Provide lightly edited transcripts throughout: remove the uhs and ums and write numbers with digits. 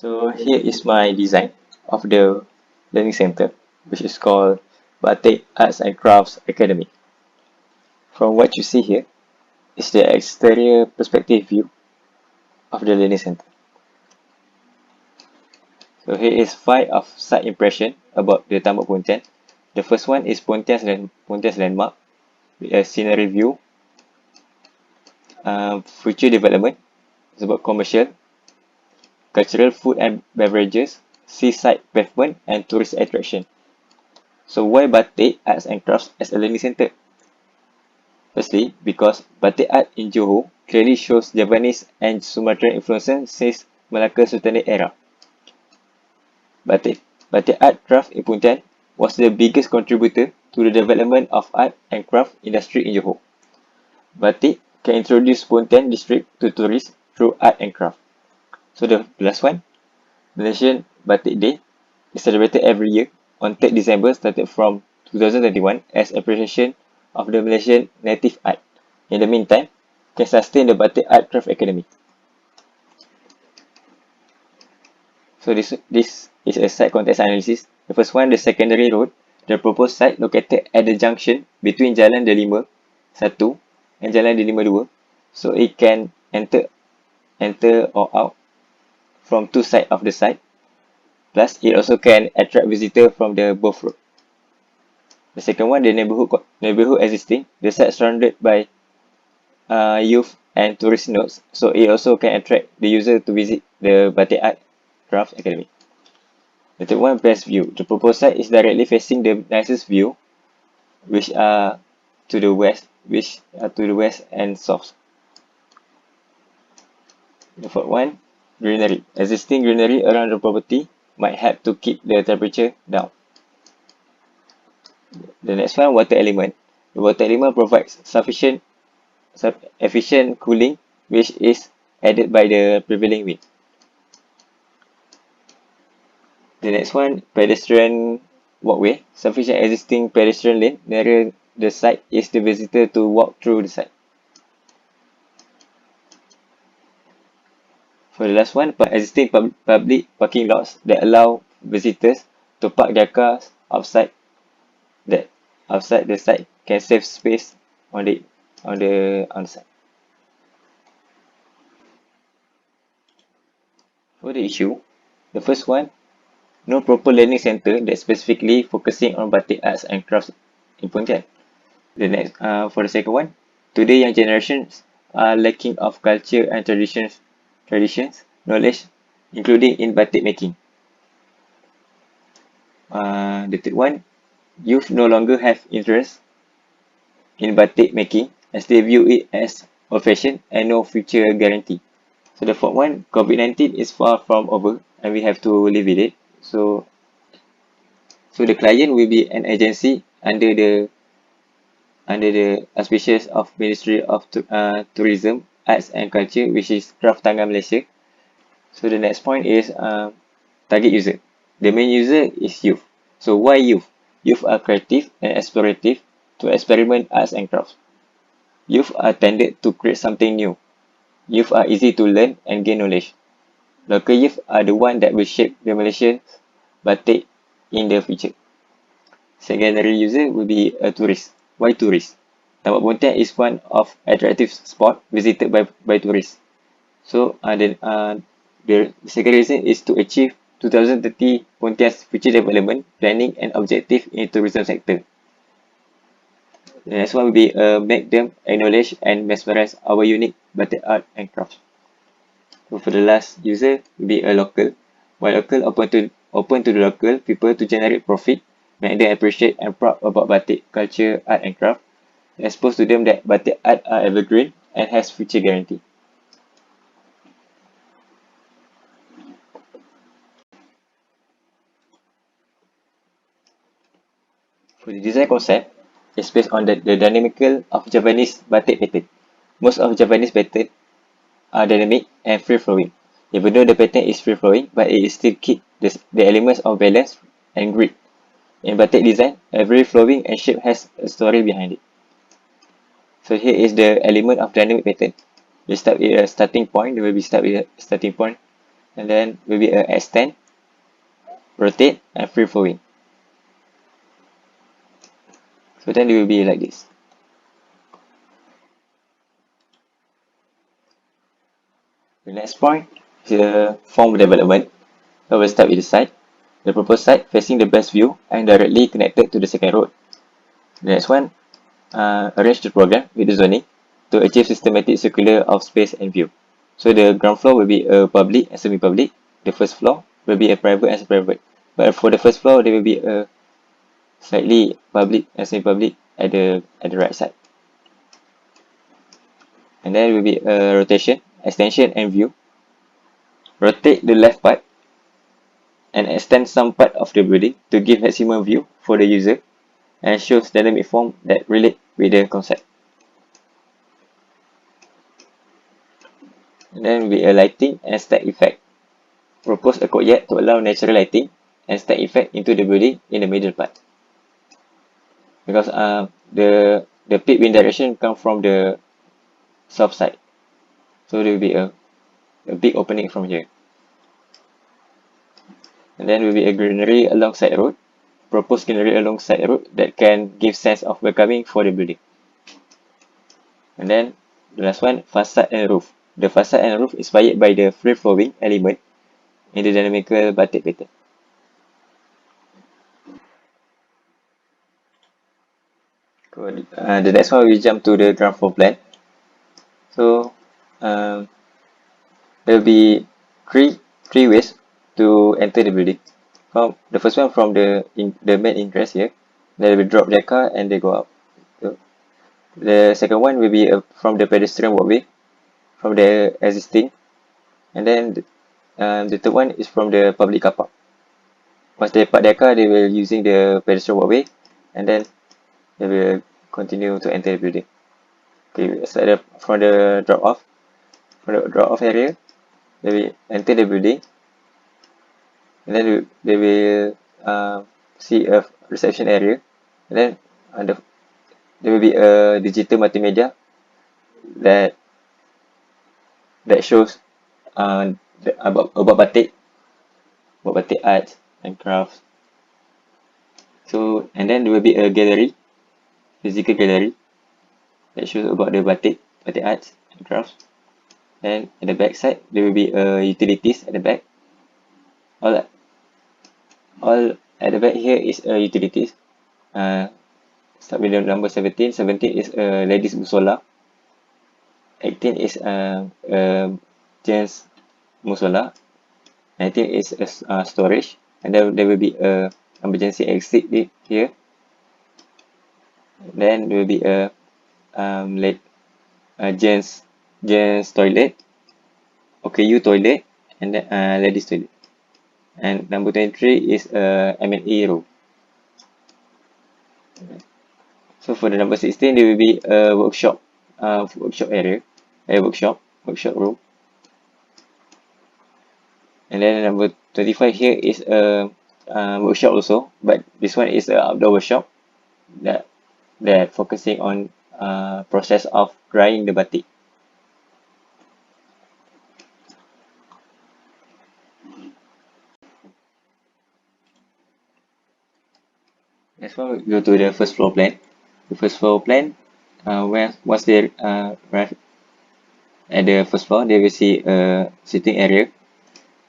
So here is my design of the learning center, which is called Batik Arts and Crafts Academy. From what you see here is the exterior perspective view of the learning center. So here is 5 of side impression about the Tambak Pontian. The first one is Pontian's landmark with a scenery view, future development. It's about commercial, cultural food and beverages, seaside pavement and tourist attraction. So why Batik Arts and Crafts as a learning center? Firstly, because batik art in Johor clearly shows Javanese and Sumatran influences since Malacca Sultanate era. Batik art craft in Pontian was the biggest contributor to the development of art and craft industry in Johor. Batik can introduce Pontian district to tourists through art and craft. So the last one, Malaysian Batik Day is celebrated every year on 3rd December started from 2021 as appreciation of the Malaysian native art. In the meantime, can sustain the Batik Art Craft Academy. So this is a site context analysis. The first one, the secondary road, the proposed site located at the junction between Jalan Delima 1 and Jalan Delima 2. So it can enter or out from two sides of the site. Plus, it also can attract visitors from the both road. The second one, the neighborhood existing, the site surrounded by youth and tourist nodes, so it also can attract the user to visit the Batik Art Craft Academy. The third one, best view. The proposed site is directly facing the nicest view, which are to the west, and south. The fourth one, greenery. Existing greenery around the property might help to keep the temperature down. The next one, water element. The water element provides efficient cooling, which is added by the prevailing wind. The next one, pedestrian walkway. Sufficient existing pedestrian lane near the site is the visitor to walk through the site. For the last one, existing public parking lots that allow visitors to park their cars outside the site can save space on the site. For the issue, the first one, no proper learning center that specifically focusing on batik arts and crafts in Pontian. For the second one, today young generations are lacking of culture and traditions, knowledge, including in batik making. The third one, youth no longer have interest in batik making as they view it as old-fashioned and no future guarantee. So the fourth one, COVID-19 is far from over and we have to live with it. So the client will be an agency under the auspices of Ministry of Tourism, Arts and Culture, which is Kraft Tangan Malaysia. So the next point is target user. The main user is youth. So why youth? Youth are creative and explorative to experiment arts and crafts. Youth are tended to create something new. Youth are easy to learn and gain knowledge. Local youth are the one that will shape the Malaysian batik in the future. Secondary user will be a tourist. Why tourist? Tambak Pontian is one of attractive spot visited by tourists. So the second reason is to achieve 2030 Pontian's future development planning and objective in tourism sector. The next one will be make them acknowledge and mesmerize our unique batik art and crafts. So for the last user will be a local. While local open to the local people to generate profit, make them appreciate and proud about batik culture, art and craft. Expose to them that batik art are evergreen and has future guarantee. For the design concept, it's based on the dynamical of Javanese batik pattern. Most of Javanese pattern are dynamic and free-flowing. Even though the pattern is free-flowing, but it still keep the elements of balance and grid. In batik design, every flowing and shape has a story behind it. So here is the element of dynamic pattern. We start with a starting point. We will start with a starting point. and then will be a extend, rotate, and free flowing. So then it will be like this. The next point is the form development. So we'll start with the site. The proposed site facing the best view and directly connected to the second road. The next one, arrange the program with the zoning to achieve systematic circular of space and view. So the ground floor will be a public and semi-public. The first floor will be a private and private. But for the first floor, there will be a slightly public and semi-public at the right side. And then will be a rotation, extension, and view. Rotate the left part and extend some part of the building to give maximum view for the user and shows dynamic form that relate with the concept. And then will be a lighting and stack effect. Propose a courtyard to allow natural lighting and stack effect into the building in the middle part. Because the peak wind direction come from the south side. So there will be a big opening from here. And then will be a greenery alongside road. Propose greenery alongside road that can give sense of welcoming for the building. And then the last one, facade and roof. The facade and roof inspired by the free flowing element in the dynamical batik pattern. Cool. The next one we jump to the ground floor plan. So um, there will be three ways to enter the building. From the first one from the main entrance here, they will drop their car and they go out. So the second one will be from the pedestrian walkway, from the existing, and then the third one is from the public car park. Once they park their car, they will using the pedestrian walkway, and then they will continue to enter the building. Okay, so from the drop off area, they will enter the building, and then they will see a reception area, and then there will be a digital multimedia that shows about batik arts and crafts. So and then there will be a gallery, physical gallery that shows about the batik arts and crafts. Then at the back side there will be utilities at the back. All all at the back here is utilities. Start with the number 17. 17 is a ladies musola. 18 is a gents musola. 19 is a storage, and then there will be a emergency exit here. Then there will be a gents toilet, OKU toilet, and then ladies toilet. And number 23 is a M&E room. So for the number 16, there will be a workshop area, a workshop room. And then number 25 here is a workshop also, but this one is an outdoor workshop that focusing on process of drying the batik. Next one, we go to the first floor plan. The first floor plan, once they arrive at the first floor, they will see a sitting area.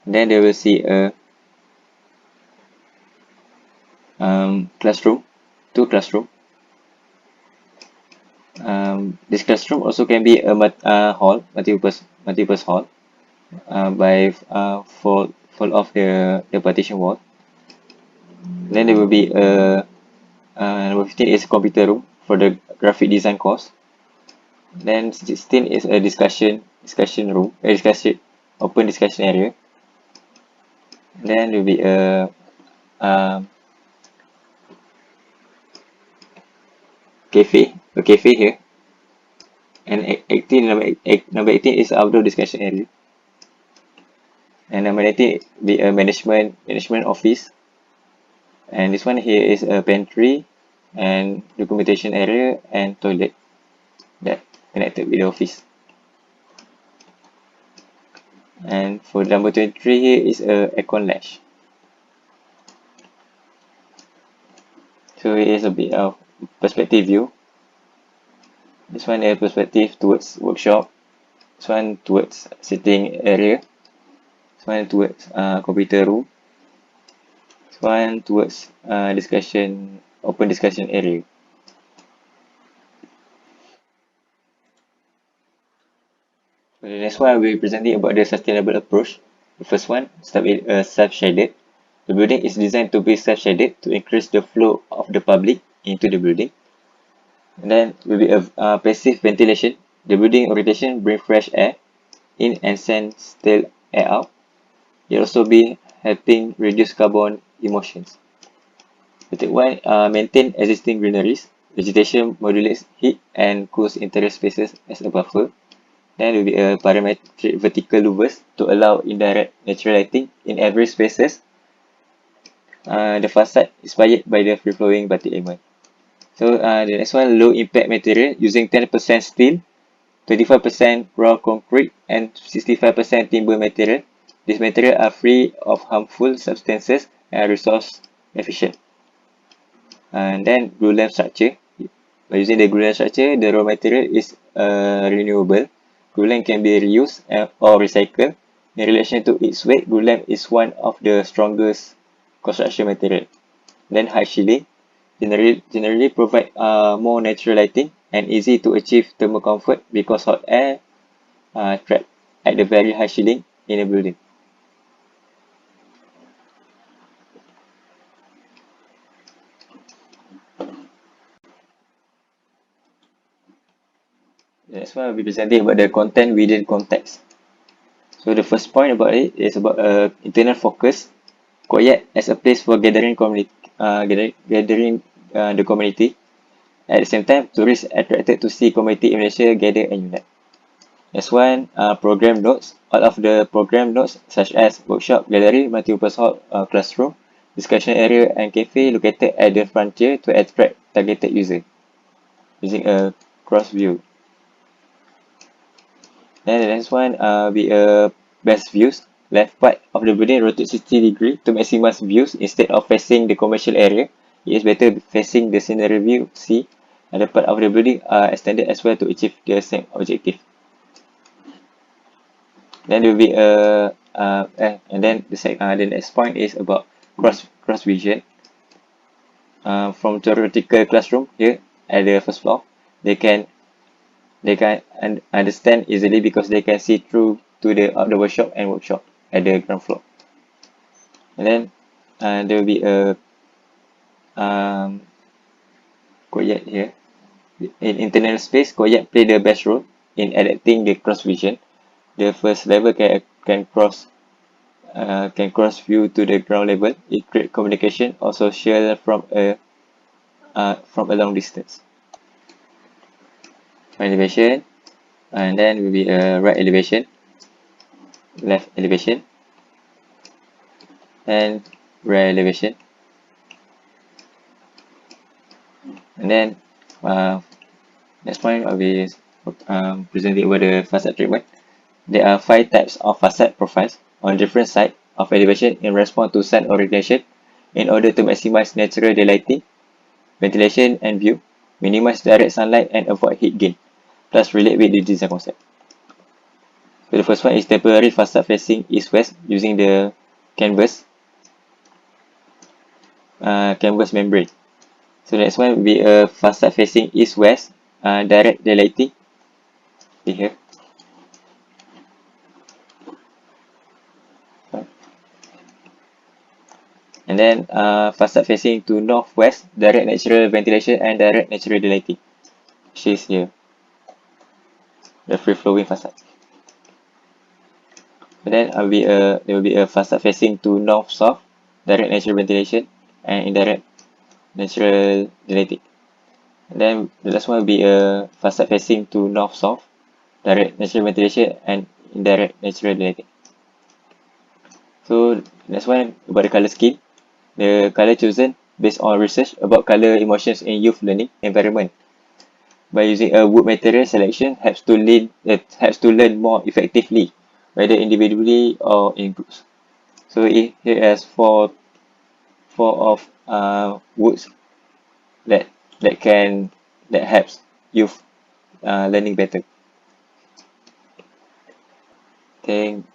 Then they will see a classroom, two classroom. This classroom also can be a hall, multi-purpose hall, by fold off the partition wall. Then there will be number 15 is computer room for the graphic design course. Then 16 is a discussion room, open discussion area. Then there will be a cafe here. And 18 number 18 is outdoor discussion area. And number 19 be a management office. And this one here is a pantry and documentation area and toilet that connected with the office. And for number 23 here is a aircon latch. So it is a bit of perspective view. This one is perspective towards workshop. This one towards sitting area. This one towards computer room. This one towards open discussion area. So the next one I will be presenting about the sustainable approach. The first one, start with self-shaded. The building is designed to be self-shaded to increase the flow of the public into the building. And then will be a passive ventilation. The building rotation bring fresh air in and send stale air out. It also be helping reduce carbon emissions. The third one, maintain existing greeneries. Vegetation modulates heat and cools interior spaces as a buffer. Then will be a parametric vertical louvers to allow indirect natural lighting in every spaces. The facade inspired by the free-flowing batik element. So the next one, low impact material using 10% steel, 25% raw concrete, and 65% timber material. These materials are free of harmful substances and resource efficient. And then glulam structure. By using the glulam structure, the raw material is renewable. Glulam can be reused or recycled. In relation to its weight, glulam is one of the strongest construction material. Then high shielding generally provide more natural lighting and easy to achieve thermal comfort because hot air trapped at the very high shielding in a building. The next one will be presenting about the content within context. So the first point about it is about internal focus. Quiet as a place for gathering the community. At the same time, tourists attracted to see community in Malaysia gather and unite. Next one, program notes. All of the program notes such as workshop, gallery, multi-purpose hall, classroom, discussion area, and cafe located at the frontier to attract targeted user using a cross view. Then the next one be a best views. Left part of the building rotate 60 degree to maximize views instead of facing the commercial area. It is better facing the scenery view C. Other part of the building are extended as well to achieve the same objective. Then there will be and then the next point is about cross vision. From theoretical classroom here at the first floor, they can understand easily because they can see through to the workshop and workshop at the ground floor. And then there will be a Koyak here. In internal space, Koyak play the best role in adapting the cross vision. The first level can cross view to the ground level. It create communication or social from a long distance. Elevation, and then will be a right elevation, left elevation, and rear elevation. And then next point I'll be presenting about the facade treatment. There are 5 types of facade profiles on different sides of elevation in response to sun orientation in order to maximize natural daylighting, ventilation and view, minimize direct sunlight and avoid heat gain, plus relate with the design concept. So the first one is temporary facade facing east-west using the canvas membrane. So the next one will be a facade facing east-west direct daylighting. Here. And then facade facing to northwest, direct natural ventilation and direct natural daylighting. Which is here. The free flowing facade. And then there will be a facade facing to north-south, direct natural ventilation and indirect natural daylighting. And then the last one will be a facade facing to north-south, direct natural ventilation and indirect natural daylighting. So next one about the color scheme. The color chosen based on research about color emotions in youth learning environment. By using a wood material selection helps to learn more effectively whether individually or in groups. So it has four of words that that helps youth learning better. Think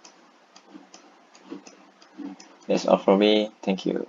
that's all from me. Thank you.